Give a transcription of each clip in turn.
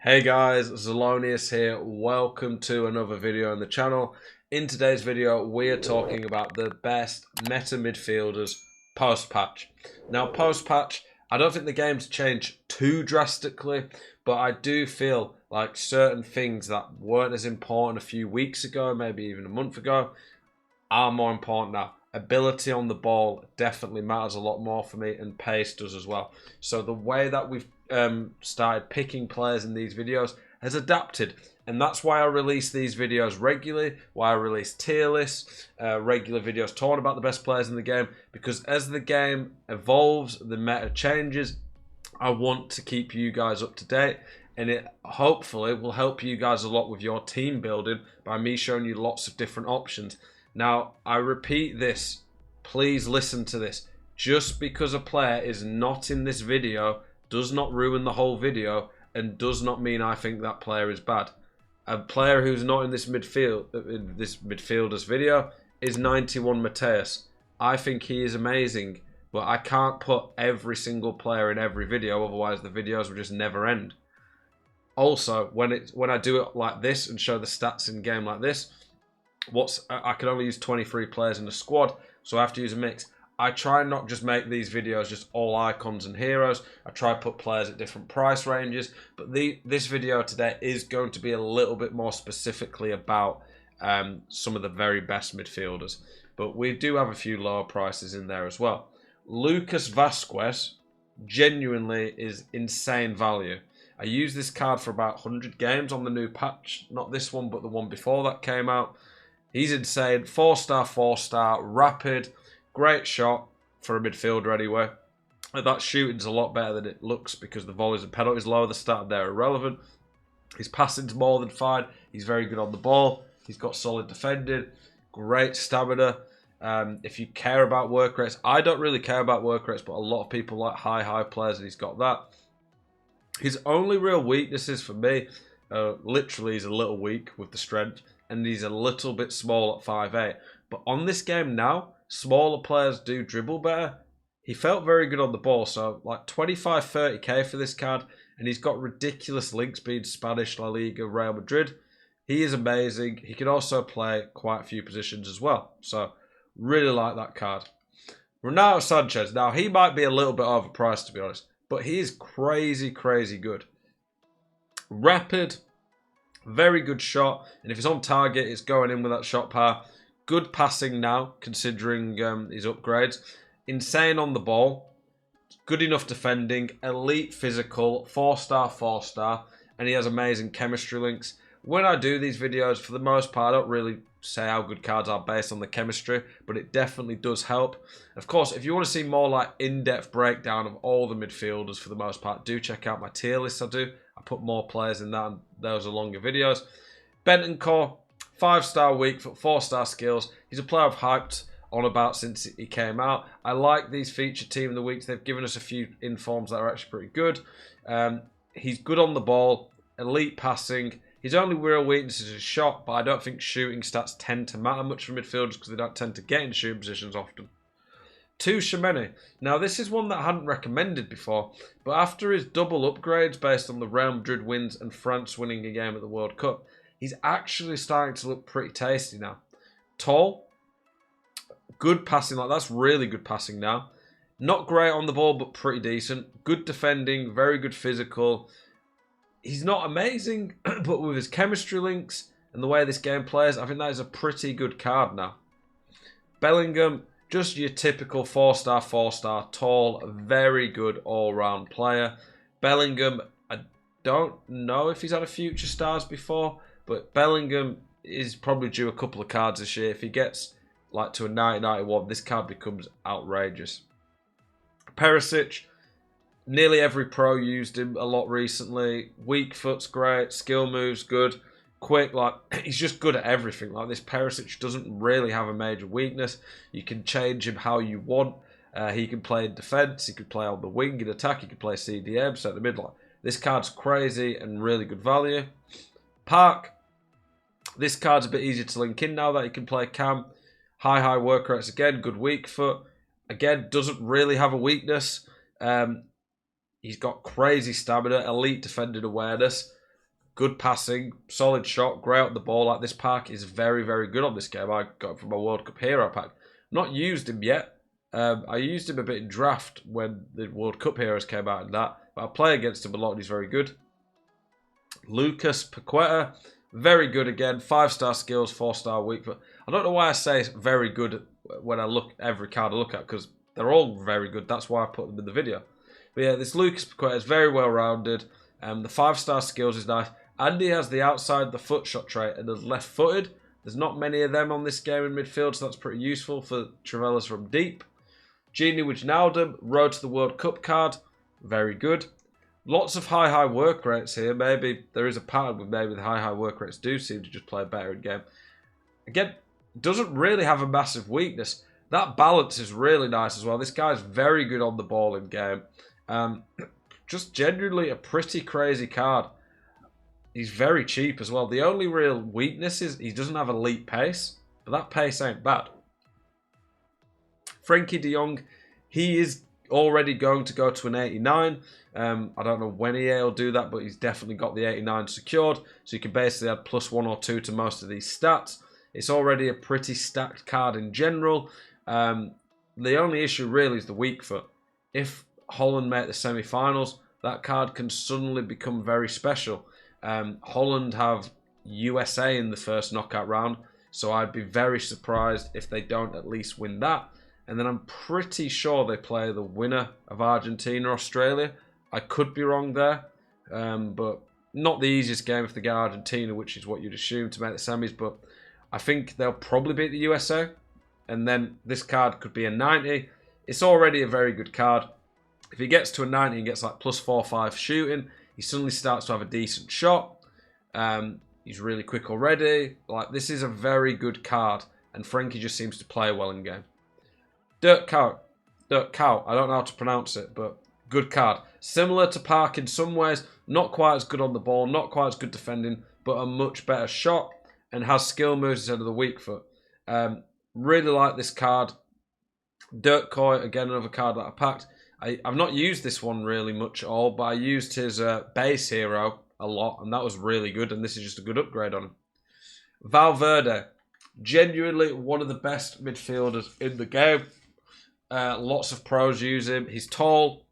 Hey guys, Zelonius here. Welcome to another video on the channel. In today's video, we are talking about the best meta midfielders post-patch. Now, post-patch, I don't think the game's changed too drastically, but I do feel like certain things that weren't as important a few weeks ago, maybe even a month ago, are more important now. Ability on the ball definitely matters a lot more for me, and pace does as well. So the way that we've started picking players in these videos has adapted, and that's why I release these videos regularly, why I release tier lists, regular videos talking about the best players in the game, because as the game evolves, the meta changes, I want to keep you guys up to date, and it hopefully will help you guys a lot with your team building by me showing you lots of different options. Now, I repeat this, please listen to this. Just because a player is not in this video does not ruin the whole video and does not mean I think that player is bad. A player who's not in this midfielders video is 91 Mateus. I think he is amazing, but I can't put every single player in every video, otherwise the videos will just never end. Also, when I do it like this and show the stats in game like this, I can only use 23 players in the squad, so I have to use a mix. I try not just make these videos just all icons and heroes. I try to put players at different price ranges, but this video today is going to be a little bit more specifically about some of the very best midfielders, but we do have a few lower prices in there as well. Lucas Vasquez genuinely is insane value. I used this card for about 100 games on the new patch, not this one but the one before that came out. He's insane. 4-star, 4-star, rapid, great shot for a midfielder anyway. That shooting's a lot better than it looks because the volleys and penalties lower. The stat there are irrelevant. His passing's more than fine. He's very good on the ball. He's got solid defending, great stamina. If you care about work rates, I don't really care about work rates, but a lot of people like high players, and he's got that. His only real weaknesses for me, literally he's a little weak with the strength, and he's a little bit small at 5'8". But on this game now, smaller players do dribble better. He felt very good on the ball, so like 25, 30k for this card, and he's got ridiculous link speed, Spanish, La Liga, Real Madrid. He is amazing. He can also play quite a few positions as well, so really like that card. Renato Sanchez, now he might be a little bit overpriced to be honest, but he is crazy good. Rapid, very good shot, and if it's on target, it's going in with that shot power. Good passing now, considering his upgrades. Insane on the ball. Good enough defending. Elite physical. 4-star, 4-star. And he has amazing chemistry links. When I do these videos, for the most part, I don't really say how good cards are based on the chemistry, but it definitely does help. Of course, if you want to see more like in-depth breakdown of all the midfielders for the most part, do check out my tier list I do. I put more players in that, and those are longer videos. Bentancur, 5-star weak foot, 4-star skills. He's a player I've hyped on about since he came out. I like these featured team of the weeks. They've given us a few informs that are actually pretty good. He's good on the ball, elite passing. His only real weakness is his shot, but I don't think shooting stats tend to matter much for midfielders because they don't tend to get in shooting positions often. Tchouaméni. Now, this is one that I hadn't recommended before, but after his double upgrades based on the Real Madrid wins and France winning a game at the World Cup, he's actually starting to look pretty tasty now. Tall, good passing, like that's really good passing now. Not great on the ball, but pretty decent. Good defending, very good physical. He's not amazing, but with his chemistry links and the way this game plays, I think that is a pretty good card now. Bellingham, just your typical 4-star, 4-star, tall, very good all-round player. Bellingham, I don't know if he's had a future stars before, but Bellingham is probably due a couple of cards this year. If he gets like to a 90-91, this card becomes outrageous. Perisic, nearly every pro used him a lot recently. Weak foot's great, skill moves good, quick, like he's just good at everything. Like this Perisic doesn't really have a major weakness. You can change him how you want. He can play in defense, he could play on the wing in attack, he could play CDM, so at the midline. This card's crazy and really good value. Park, this card's a bit easier to link in now that he can play cam. High work rates again, good weak foot. Again, doesn't really have a weakness. He's got crazy stamina, elite defending awareness. good passing, solid shot, great at the ball. Like, this pack is very, very good on this game. I got it from my World Cup Hero pack. Not used him yet. I used him a bit in draft when the World Cup Heroes came out and that. But I play against him a lot and he's very good. Lucas Paqueta, very good again. 5-star skills, 4-star weak foot. I don't know why I say very good when I look every card I look at, because they're all very good. That's why I put them in the video. But yeah, this Lucas Paqueta is very well rounded. The 5-star skills is nice. And he has the outside the foot shot trait and is left footed. There's not many of them on this game in midfield, so that's pretty useful for Travellas from deep. Gini Wijnaldum, road to the World Cup card. Very good. Lots of high work rates here. Maybe there is a pattern with maybe the high work rates do seem to just play better in game. Again, doesn't really have a massive weakness. That balance is really nice as well. This guy's very good on the ball in game. Just genuinely a pretty crazy card. He's very cheap as well. The only real weakness is he doesn't have elite pace, but that pace ain't bad. Frankie de Jong, he is already going to go to an 89. I don't know when he'll do that, but he's definitely got the 89 secured. So you can basically add +1 or 2 to most of these stats. It's already a pretty stacked card in general. The only issue really is the weak foot. If Holland make the semi-finals, that card can suddenly become very special. Holland have USA in the first knockout round, so I'd be very surprised if they don't at least win that. And then I'm pretty sure they play the winner of Argentina-Australia. I could be wrong there, but not the easiest game if they get Argentina, which is what you'd assume to make the semis. But I think they'll probably beat the USA, and then this card could be a 90. It's already a very good card. If he gets to a 90 and gets like +4-5 shooting, he suddenly starts to have a decent shot. He's really quick already. Like, this is a very good card, and Frankie just seems to play well in game. Dirk Kuyt, I don't know how to pronounce it, but good card. Similar to Park in some ways, not quite as good on the ball, not quite as good defending, but a much better shot, and has skill moves instead of the weak foot. Really like this card. Dirk Kuyt, again, another card that I packed. I've not used this one really much at all, but I used his base hero a lot, and that was really good, and this is just a good upgrade on him. Valverde, genuinely one of the best midfielders in the game. Lots of pros use him. He's tall.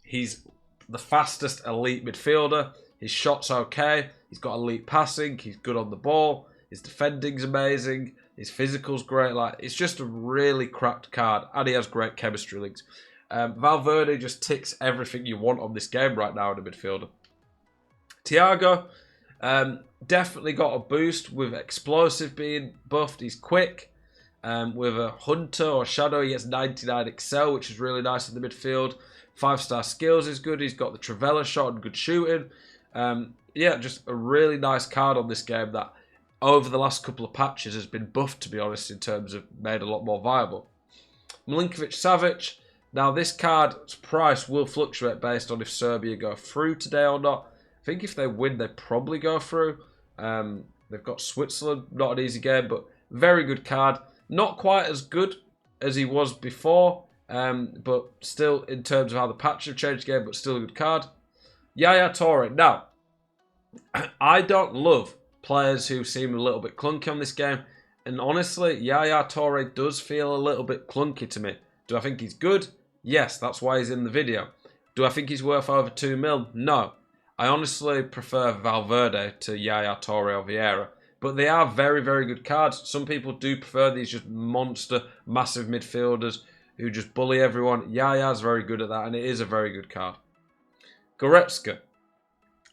He's the fastest elite midfielder. His shot's okay. He's got elite passing. He's good on the ball. His defending's amazing. His physical's great. Like, it's just a really cracked card, and he has great chemistry links. Valverde just ticks everything you want on this game right now in a midfielder. Thiago, definitely got a boost with explosive being buffed. He's quick. With a Hunter or Shadow, he gets 99 Excel, which is really nice in the midfield. 5-star skills is good. He's got the Travella shot and good shooting. Yeah, just a really nice card on this game that over the last couple of patches has been buffed, to be honest, in terms of made a lot more viable. Milinkovic-Savic. Now, this card's price will fluctuate based on if Serbia go through today or not. I think if they win, they probably go through. They've got Switzerland, not an easy game, but very good card. Not quite as good as he was before, but still, in terms of how the patch have changed the game, but still a good card. Yaya Toure. Now, I don't love players who seem a little bit clunky on this game, and honestly, Yaya Toure does feel a little bit clunky to me. Do I think he's good? Yes, that's why he's in the video. Do I think he's worth over 2 mil? No. I honestly prefer Valverde to Yaya Toure or Vieira. But they are very, very good cards. Some people do prefer these just monster, massive midfielders who just bully everyone. Yaya's very good at that, and it is a very good card. Goretzka.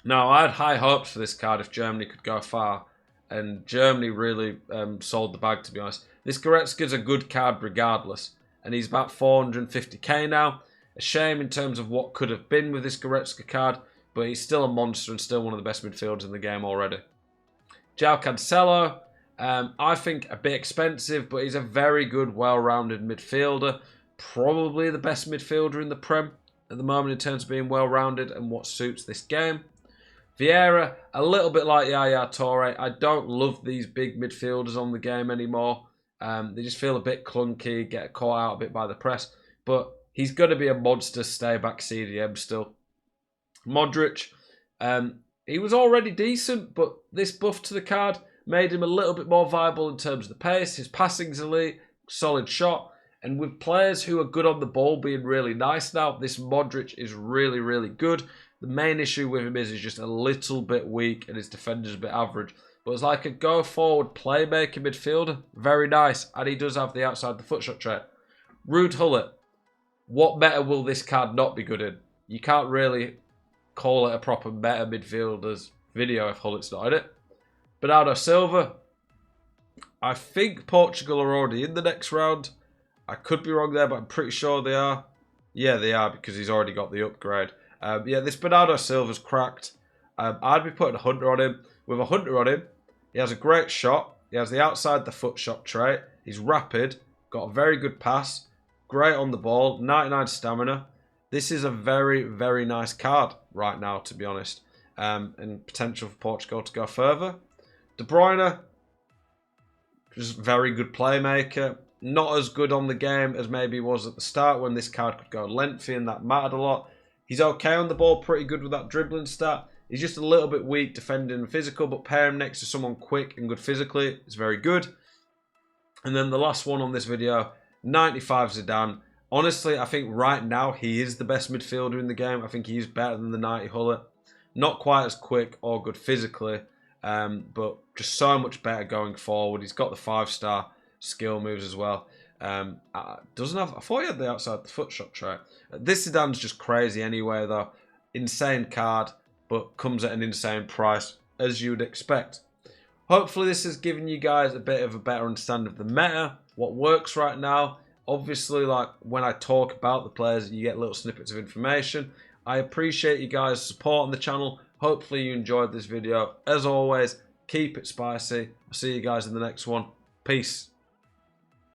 Now, I had high hopes for this card if Germany could go far, and Germany really sold the bag, to be honest. This Goretzka's a good card regardless, and he's about 450k now. A shame in terms of what could have been with this Goretzka card, but he's still a monster and still one of the best midfielders in the game already. João Cancelo, I think a bit expensive, but he's a very good, well-rounded midfielder. Probably the best midfielder in the Prem at the moment in terms of being well-rounded and what suits this game. Vieira, a little bit like Yaya Toure. I don't love these big midfielders on the game anymore. They just feel a bit clunky, get caught out a bit by the press. But he's going to be a monster stay-back CDM still. Modric, he was already decent, but this buff to the card made him a little bit more viable in terms of the pace. His passing's elite, solid shot. And with players who are good on the ball being really nice now, this Modric is really, really good. The main issue with him is he's just a little bit weak and his defender's a bit average. But it's like a go-forward playmaker midfielder. Very nice. And he does have the outside the foot shot trait. Ruud Gullit. What meta will this card not be good in? You can't really call it a proper meta midfielders video if Gullit's not in it. Bernardo Silva. I think Portugal are already in the next round. I could be wrong there, but I'm pretty sure they are. Yeah, they are because he's already got the upgrade. Yeah, this Bernardo Silva's cracked. I'd be putting a Hunter on him. With a Hunter on him, he has a great shot. He has the outside the foot shot trait. He's rapid, got a very good pass, great on the ball, 99 stamina. This is a very, very nice card right now, to be honest. And potential for Portugal to go further. De Bruyne, just very good playmaker. Not as good on the game as maybe he was at the start when this card could go lengthy and that mattered a lot. He's okay on the ball, pretty good with that dribbling stat. He's just a little bit weak defending and physical, but pair him next to someone quick and good physically, it's very good. And then the last one on this video, 95 Zidane. Honestly, I think right now he is the best midfielder in the game. I think he is better than the 90 Gullit. Not quite as quick or good physically, but just so much better going forward. He's got the 5-star skill moves as well. Doesn't have. I thought he had the outside the foot shot trait. This Zidane's just crazy anyway, though. Insane card, but comes at an insane price, as you would expect. Hopefully, this has given you guys a bit of a better understanding of the meta, what works right now. Obviously, like when I talk about the players, you get little snippets of information. I appreciate you guys supporting the channel. Hopefully, you enjoyed this video. As always, keep it spicy. I'll see you guys in the next one. Peace.